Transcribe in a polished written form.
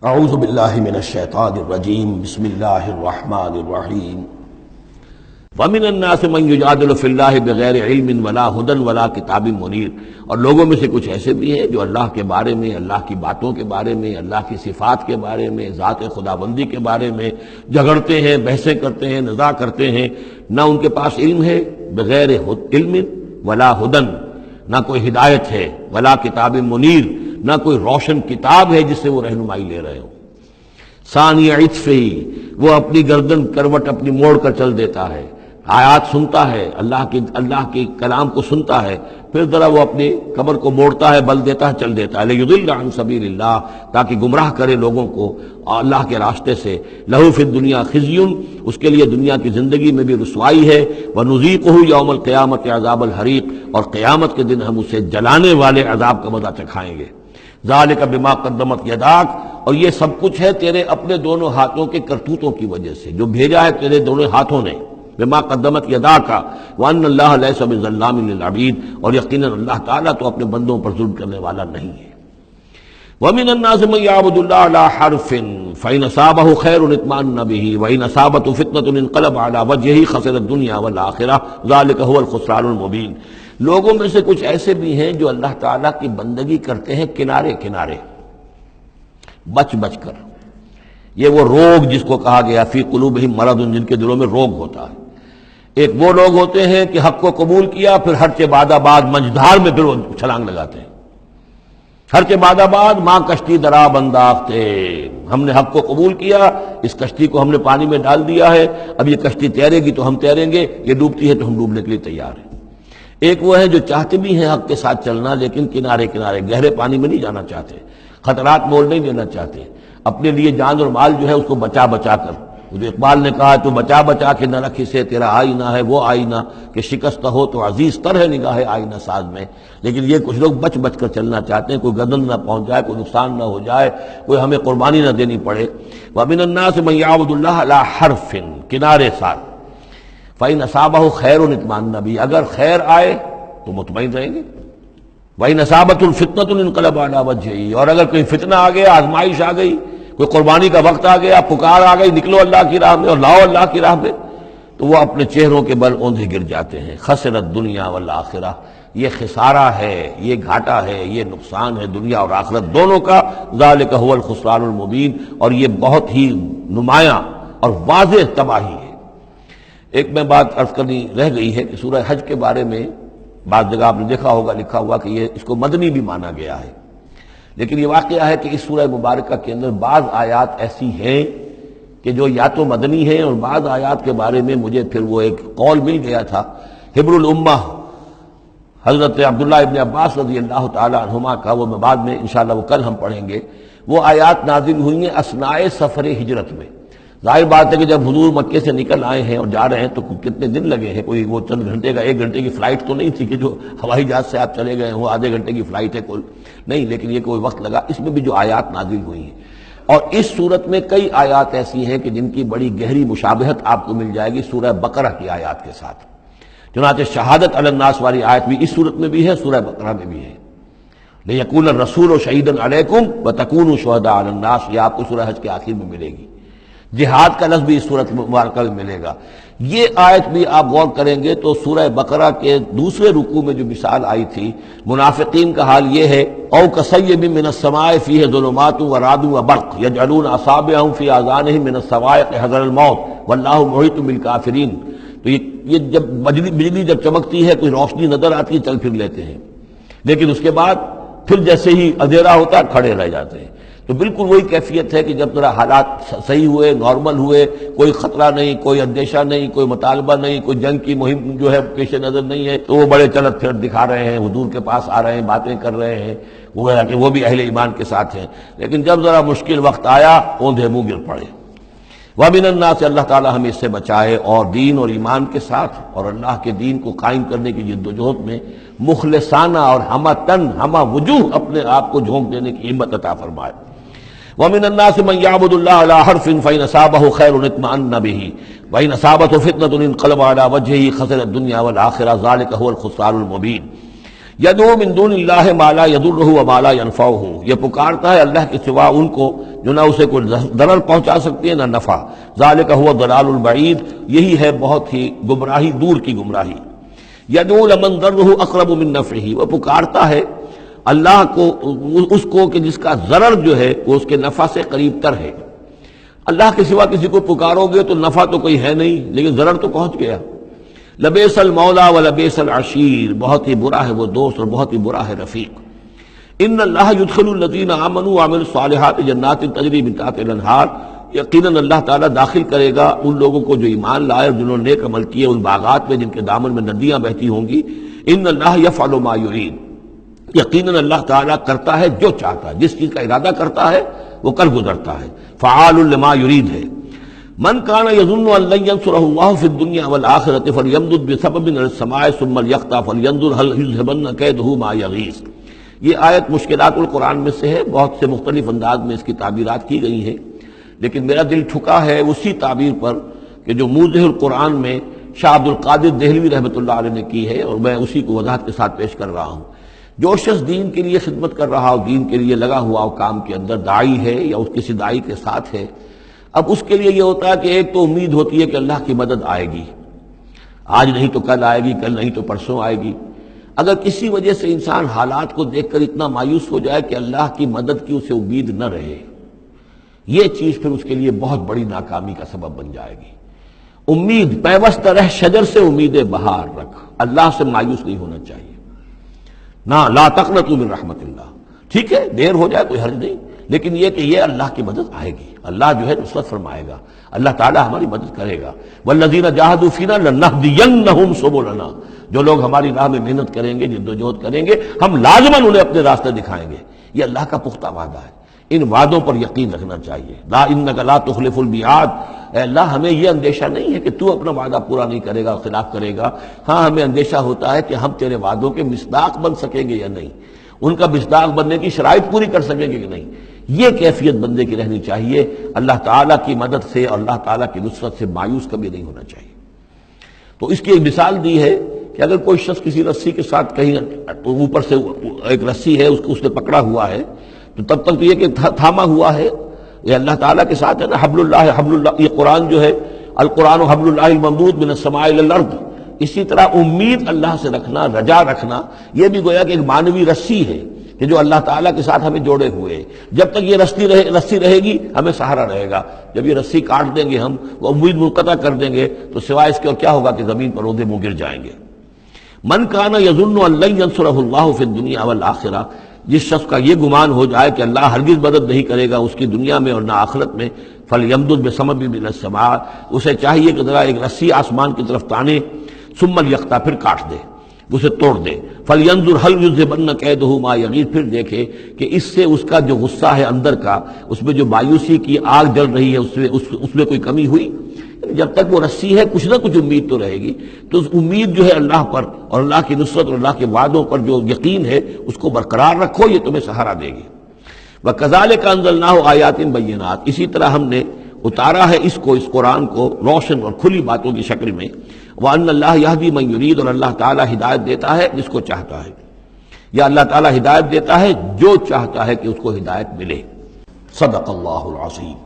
اعوذ باللہ من الشیطان الرجیم بسم اللہ الرحمن الرحیم ومن الناس من یجادل فی اللہ بغیر علم ولا ہدی ولا کتاب منیر، اور لوگوں میں سے کچھ ایسے بھی ہیں جو اللہ کے بارے میں، اللہ کی باتوں کے بارے میں، اللہ کی صفات کے بارے میں، ذات خداوندی کے بارے میں جھگڑتے ہیں، بحثیں کرتے ہیں، نزاع کرتے ہیں، نہ ان کے پاس علم ہے، بغیر علم ولا ہدی، نہ کوئی ہدایت ہے، ولا کتاب منیر، نہ کوئی روشن کتاب ہے جس سے وہ رہنمائی لے رہے ہوں۔ ثانی عطفہ، وہ اپنی گردن کروٹ اپنی موڑ کر چل دیتا ہے، آیات سنتا ہے، اللہ کے کلام کو سنتا ہے، پھر ذرا وہ اپنی کمر کو موڑتا ہے، بل دیتا ہے، چل دیتا ہے، لیضل عن سبیل اللہ، تاکہ گمراہ کرے لوگوں کو اللہ کے راستے سے۔ لہ فی الدنیا خزی، اس کے لیے دنیا کی زندگی میں بھی رسوائی ہے، ونذیقہ یوم القیامت عذاب الحریق، اور قیامت کے دن ہم اسے جلانے والے عذاب کا مزہ چکھائیں گے۔ ذالک بما قدمت یداک، اور یہ سب کچھ ہے تیرے اپنے دونوں ہاتھوں کے کرتوتوں کی وجہ سے، جو بھیجا ہے تیرے دونوں ہاتھوں نے، بما قدمت یداک، وان اللہ لیس بظلام للعبید، اور یقیناً اللہ تعالیٰ تو اپنے بندوں پر ظلم کرنے والا نہیں ہے۔ ومن الناس من يعبد الله على حرف فإن أصابه خير اطمأن به وإن أصابته فتنة انقلب على وجهه خسر الدنيا والآخرة ذلك هو الخسران المبين۔ لوگوں میں سے کچھ ایسے بھی ہیں جو اللہ تعالیٰ کی بندگی کرتے ہیں کنارے کنارے، بچ بچ کر۔ یہ وہ روگ جس کو کہا گیا فی قلوبہم مرض، جن کے دلوں میں روگ ہوتا ہے۔ ایک وہ لوگ ہوتے ہیں کہ حق کو قبول کیا، پھر ہر چہ بعد آباد منجدھار میں پھر وہ چھلانگ لگاتے ہیں، ہر کے بعد آباد ماں کشتی دراب انداختے، ہم نے حق کو قبول کیا، اس کشتی کو ہم نے پانی میں ڈال دیا ہے، اب یہ کشتی تیرے گی تو ہم تیریں گے، یہ ڈوبتی ہے تو ہم ڈوبنے کے لیے تیار ہیں۔ ایک وہ ہے جو چاہتے بھی ہیں حق کے ساتھ چلنا، لیکن کنارے کنارے گہرے پانی میں نہیں جانا چاہتے، خطرات مول نہیں لینا چاہتے، اپنے لیے جان اور مال جو ہے اس کو بچا بچا کر، جو اقبال نے کہا تو بچا بچا کے نہ رکھ اسے، تیرا آئینہ ہے وہ آئینہ کہ شکست ہو تو عزیز تر ہے نگاہ آئینہ ساز میں۔ لیکن یہ کچھ لوگ بچ بچ کر چلنا چاہتے ہیں، کوئی گردن نہ پہنچ جائے، کوئی نقصان نہ ہو جائے، کوئی ہمیں قربانی نہ دینی پڑے۔ وَمِنَ النَّاسِ مَن يَعْبُدُ اللَّهَ عَلَىٰ حَرْفٍ، کنارے ساتھ، فَإِنْ أَصَابَهُ خَيْرٌ اطْمَأَنَّ بِهِ، اگر خیر آئے تو مطمئن رہیں گے۔ وَإِنْ أَصَابَتْهُ الْفِتْنَةُ انقلب عَلَىٰ وَجْهِهِ، اور اگر کوئی فتنہ آ گیا، آزمائش آ گئی، کوئی قربانی کا وقت آ گیا، پکار آ گئی، نکلو اللہ کی راہ میں اور لاؤ اللہ کی راہ میں، تو وہ اپنے چہروں کے بل اوندھے گر جاتے ہیں۔ خسرت دنیا والآخرہ، یہ خسارہ ہے، یہ گھاٹا ہے، یہ نقصان ہے دنیا اور آخرت دونوں کا۔ ذالک هو الخسران المبین، اور یہ بہت ہی نمایاں اور واضح تباہی ہے۔ ایک میں بات عرض کرنی رہ گئی ہے کہ سورہ حج کے بارے میں بعض جگہ آپ نے دیکھا ہوگا لکھا ہوا کہ یہ اس کو مدنی بھی مانا گیا ہے، لیکن یہ واقعہ ہے کہ اس سورہ مبارکہ کے اندر بعض آیات ایسی ہیں کہ جو یا تو مدنی ہیں، اور بعض آیات کے بارے میں مجھے پھر وہ ایک قول مل گیا تھا حبر الامہ حضرت عبداللہ ابن عباس رضی اللہ تعالی عنہما کا، وہ میں بعد میں انشاءاللہ وہ کل ہم پڑھیں گے۔ وہ آیات نازل ہوئی ہیں اثناء سفر ہجرت میں۔ ظاہر بات ہے کہ جب حضور مکے سے نکل آئے ہیں اور جا رہے ہیں تو کتنے دن لگے ہیں، کوئی وہ چند گھنٹے کا، 1 گھنٹے کی فلائٹ تو نہیں تھی کہ جو ہوائی جہاز سے آپ چلے گئے ہیں وہ آدھے گھنٹے کی فلائٹ ہے کل، نہیں، لیکن یہ کوئی وقت لگا۔ اس میں بھی جو آیات نازل ہوئی ہیں، اور اس صورت میں کئی آیات ایسی ہیں کہ جن کی بڑی گہری مشابہت آپ کو مل جائے گی سورہ بقرہ کی آیات کے ساتھ۔ چنانچہ شہادت علی الناس والی آیت بھی اس صورت میں بھی ہے، سورہ بقرہ میں بھی ہے۔ لِيَكُونَ الرَّسُولُ شَهِيدًا عَلَيْكُمْ وَتَكُونُوا شُهَدَاءَ عَلَى النَّاسِ، یہ آپ کو سورہ حج کے آخر میں ملے گی۔ جہاد کا لفظ بھی اس صورت مبارکہ میں ملے گا۔ یہ آیت بھی آپ غور کریں گے تو سورہ بقرہ کے دوسرے رکوع میں جو مثال آئی تھی منافقین کا حال یہ ہے، او کصیب من السماء فیہ ظلمات ورعد وبرق یجعلون اصابعهم فی آذانہم من الصواعق حذر الموت واللہ محیط بالکافرین۔ تو یہ جب بجلی جب چمکتی ہے، کوئی روشنی نظر آتی ہے، چل پھر لیتے ہیں، لیکن اس کے بعد پھر جیسے ہی اندھیرا ہوتا ہے کھڑے رہ جاتے ہیں۔ تو بالکل وہی کیفیت ہے کہ جب ذرا حالات صحیح ہوئے، نارمل ہوئے، کوئی خطرہ نہیں، کوئی اندیشہ نہیں، کوئی مطالبہ نہیں، کوئی جنگ کی مہم جو ہے پیش نظر نہیں ہے، تو وہ بڑے چلت پھرت دکھا رہے ہیں، حضور کے پاس آ رہے ہیں، باتیں کر رہے ہیں، گویا کہ وہ بھی اہل ایمان کے ساتھ ہیں۔ لیکن جب ذرا مشکل وقت آیا، اوندھے منہ گر پڑے۔ وَمِنَ النَّاسِ، اللہ تعالی ہمیں اس سے بچائے، اور دین اور ایمان کے ساتھ اور اللہ کے دین کو قائم کرنے کی جدوجہد میں مخلصانہ اور ہمہ وجوہ اپنے آپ کو جھونک دینے کی ہمت عطا فرمائے۔ وَمِنَ النَّاسِ مَن يَعْبُدُ اللَّهَ عَلَىٰ حَرْفٍ فَإِنْ أَصَابَهُ خَيْرٌ اطْمَأَنَّ بِهِ وَإِنْ أَصَابَتْهُ فِتْنَةٌ انقلب عَلَىٰ وَجْهِهِ خَسِرَ الدُّنْيَا وَالْآخِرَةَ ذَلِكَ هُوَ الْخُسْرَانُ الْمُبِينُ۔ یدعو من دون اللہ ما لا یضرہ وما لا ینفعہ، یہ پکارتا ہے اللہ کے سوا ان کو جو نہ اسے کوئی ضرر پہنچا سکتے ہیں نہ نفع، ذالک هو الضلال البعید، یہی ہے بہت ہی گمراہی، دور کی گمراہی۔ یدعو لمن ضرہ اقرب من نفعہ، وہ پکارتا ہے اللہ کو، اس کو کہ جس کا ضرر جو ہے وہ اس کے نفع سے قریب تر ہے۔ اللہ کے سوا کسی کو پکارو گے تو نفع تو کوئی ہے نہیں، لیکن ضرر تو پہنچ گیا۔ لبیس المولا و لبیس العشیر، بہت ہی برا ہے وہ دوست اور بہت ہی برا ہے رفیق۔ ان اللہ یدخل الذین آمنوا وعملوا الصالحات جنات تجری من تحتها الانہار، یقیناً اللہ تعالیٰ داخل کرے گا ان لوگوں کو جو ایمان لائے اور جنہوں نے نیک عمل کیے ان باغات میں جن کے دامن میں ندیاں بہتی ہوں گی۔ ان اللہ یفعل ما یرید، یقیناً اللہ تعالیٰ کرتا ہے جو چاہتا ہے، جس چیز کا ارادہ کرتا ہے وہ کر گزرتا ہے، فعال لما یرید ہے۔ من کان یظن ان لن ینصرہ اللہ فی الدنیا والآخرۃ فلیمدد بسبب من السماء ثم لیقطع فلینظر هل یذهبن کیدہ ما یغیظ۔ یہ آیت مشکلات القرآن میں سے ہے، بہت سے مختلف انداز میں اس کی تعبیرات کی گئی ہیں، لیکن میرا دل ٹھکا ہے اسی تعبیر پر کہ جو موضح القرآن میں شاہ عبد القادر دہلوی رحمۃ اللہ علیہ نے کی ہے، اور میں اسی کو وضاحت کے ساتھ پیش کر رہا ہوں۔ جو شخص دین کے لیے خدمت کر رہا ہو، دین کے لیے لگا ہوا ہو، کام کے اندر داعی ہے یا اس کسی داعی کے ساتھ ہے، اب اس کے لیے یہ ہوتا ہے کہ ایک تو امید ہوتی ہے کہ اللہ کی مدد آئے گی، آج نہیں تو کل آئے گی، کل نہیں تو پرسوں آئے گی۔ اگر کسی وجہ سے انسان حالات کو دیکھ کر اتنا مایوس ہو جائے کہ اللہ کی مدد کی اسے امید نہ رہے، یہ چیز پھر اس کے لیے بہت بڑی ناکامی کا سبب بن جائے گی۔ امید پیوست رہ شجر سے امید بہار رکھ، اللہ سے مایوس نہیں ہونا چاہیے۔ نہ لا تقنطوا من رحمت اللہ، ٹھیک ہے دیر ہو جائے کوئی حرج نہیں، لیکن یہ کہ یہ اللہ کی مدد آئے گی، اللہ جو ہے نصرت فرمائے گا، اللہ تعالی ہماری مدد کرے گا۔ والذین جاہدوا فینا لنہدینہم سبلنا، جو لوگ ہماری راہ میں محنت کریں گے، جدوجہد کریں گے، ہم لازماً انہیں اپنے راستے دکھائیں گے۔ یہ اللہ کا پختہ وعدہ ہے، ان وعدوں پر یقین رکھنا چاہیے۔ لا انک لا تخلف المیعاد، اے اللہ ہمیں یہ اندیشہ نہیں ہے کہ تو اپنا وعدہ پورا نہیں کرے گا، خلاف کرے گا، ہاں ہمیں اندیشہ ہوتا ہے کہ ہم تیرے وعدوں کے مصداق بن سکیں گے یا نہیں، ان کا مصداق بننے کی شرائط پوری کر سکیں گے کہ نہیں۔ یہ کیفیت بندے کی رہنی چاہیے، اللہ تعالیٰ کی مدد سے اور اللہ تعالیٰ کی نصرت سے مایوس کبھی نہیں ہونا چاہیے۔ تو اس کی ایک مثال دی ہے کہ اگر کوئی شخص کسی رسی کے ساتھ کہیں اوپر سے ایک رسی ہے اس نے پکڑا ہوا ہے، تو تب تک تو یہ کہ تھاما ہوا ہے، یہ اللہ تعالیٰ کے ساتھ ہے نا، حبل اللہ، یہ قرآن جو ہے القرآن حبل اللہ الممدود من السماء الی الارض، اسی طرح امید اللہ سے رکھنا، رجا رکھنا، یہ بھی گویا کہ ایک معنوی رسی ہے کہ جو اللہ تعالیٰ کے ساتھ ہمیں جوڑے ہوئے، جب تک یہ رسی رہے گی ہمیں سہارا رہے گا، جب یہ رسی کاٹ دیں گے ہم، وہ امید منقطع کر دیں گے، تو سوائے اس کے اور کیا ہوگا کہ زمین پر اودے منہ گر جائیں گے۔ من کان یظن ان لن ینصرہ اللہ فی الدنیا والآخرہ، جس شخص کا یہ گمان ہو جائے کہ اللہ ہرگز مدد نہیں کرے گا اس کی دنیا میں اور نہ آخرت میں، فلیمدد بسبب من السماء، اسے چاہیے کہ ذرا ایک رسی آسمان کی طرف تانے، ثم لیقطع، پھر کاٹ دے، اسے توڑ دے، فلینظر هل یذهبن کیدہ ما یغیظ، پھر دیکھے کہ اس سے اس کا جو غصہ ہے اندر کا، اس میں جو مایوسی کی آگ جل رہی ہے اس میں کوئی کمی ہوئی۔ جب تک وہ رسی ہے کچھ نہ کچھ امید تو رہے گی، تو اس امید جو ہے اللہ پر اور اللہ کی نصرت اور اللہ کے وعدوں پر جو یقین ہے اس کو برقرار رکھو، یہ تمہیں سہارا دے گی۔ وَكَذَلِكَ أَنزَلْنَاهُ آيَاتٍ بَيِّنَاتٍ، اسی طرح ہم نے اتارا ہے اس قرآن کو روشن اور کھلی باتوں کی شکل میں۔ وَأَنَّ اللَّهَ يَهْدِي مَن يُرِيدُ، اور اللہ تعالیٰ ہدایت دیتا ہے جس کو چاہتا ہے، یا اللہ تعالیٰ ہدایت دیتا ہے جو چاہتا ہے کہ اس کو ہدایت ملے۔ صدق اللہ العظیم۔